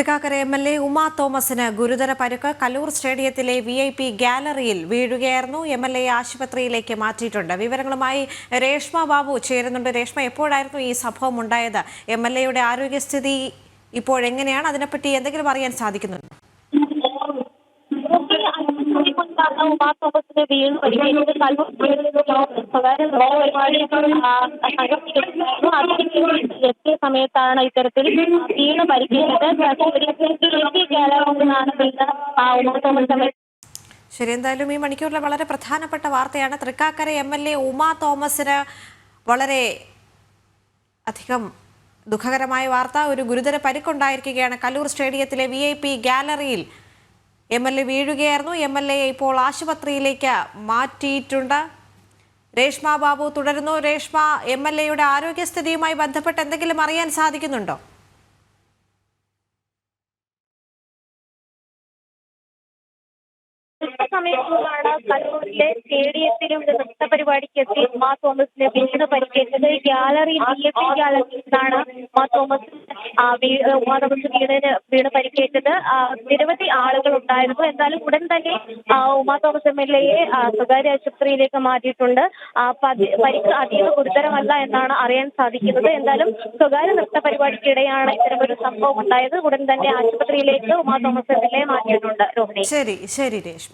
Thrikkakara MLA. Uma തോമസിന് ഗുരുതര പരുക്ക്. കല്ലൂർ സ്റ്റേഡിയത്തിലെ VIP ഗാലറിയിൽ വീഴുകയായിരുന്നു. എം.എൽ.എ. ആശുപത്രിയിലേക്ക് മാറ്റിയിട്ടുണ്ട്. വിവരങ്ങളുമായി രേഷ്മ ബാബു ചേരുന്നുണ്ട്. രേഷ്മ, എപ്പോഴായിരുന്നു ഈ സംഭവം ഉണ്ടായത്? എം.എൽ.എയുടെ ആരോഗ്യസ്ഥിതി ഇപ്പോഴെങ്ങനെയാണ്? അതിനെപ്പറ്റി എന്തെങ്കിലും അറിയാൻ സാധിക്കുന്നുണ്ടോ? ഉമാ തോമസിന് വീണ് പരിക്കേറ്റത് കല്ലൂർ സ്വകാര്യ എത്തിയ സമയത്താണ് ഇത്തരത്തിൽ വീണ് പരിക്കേറ്റത്. ഉമാ തോമസ് ശരി, എന്തായാലും ഈ മണിക്കൂറിലെ വളരെ പ്രധാനപ്പെട്ട വാർത്തയാണ്. തൃക്കാക്കര എം.എൽ.എ. ഉമാ തോമസിന് വളരെ അധികം ദുഃഖകരമായ വാർത്ത. ഒരു ഗുരുതര പരിക്കുണ്ടായിരിക്കുകയാണ്. കല്ലൂർ സ്റ്റേഡിയത്തിലെ VIP ഗാലറിയിൽ എം.എൽ.എ. വീഴുകയായിരുന്നു. എം.എൽ.എയെ ഇപ്പോൾ ആശുപത്രിയിലേക്ക് മാറ്റിയിട്ടുണ്ട്. രേഷ്മ ബാബു തുടരുന്നു. രേഷ്മ, എം.എൽ.എയുടെ ആരോഗ്യസ്ഥിതിയുമായി ബന്ധപ്പെട്ട് എന്തെങ്കിലും അറിയാൻ സാധിക്കുന്നുണ്ടോ? സമയത്താണ് കല്ലൂരിലെ സ്റ്റേഡിയത്തിലും നൃത്ത പരിപാടിക്ക് എത്തി ഉമാ തോമസിന് വീണ് പരിക്കേറ്റത്. ഗാലറി VIP ഗാലറിയിലാണ് ഉമാ തോമസ് വീണ് പരിക്കേറ്റത്. നിരവധി ആളുകൾ ഉണ്ടായിരുന്നു. എന്തായാലും ഉടൻ തന്നെ ഉമാ തോമസ് MLA-യെ സ്വകാര്യ ആശുപത്രിയിലേക്ക് മാറ്റിയിട്ടുണ്ട്. പരിക്ക് അതീവ ഗുരുതരമല്ല എന്നാണ് അറിയാൻ സാധിക്കുന്നത്. എന്തായാലും സ്വകാര്യ നൃത്ത പരിപാടിക്കിടെയാണ് ഇത്തരമൊരു സംഭവം ഉണ്ടായത്. ഉടൻ തന്നെ ആശുപത്രിയിലേക്ക് ഉമാ തോമസ് MLA-യെ മാറ്റിയിട്ടുണ്ട്. ശരി രേഷ്മ.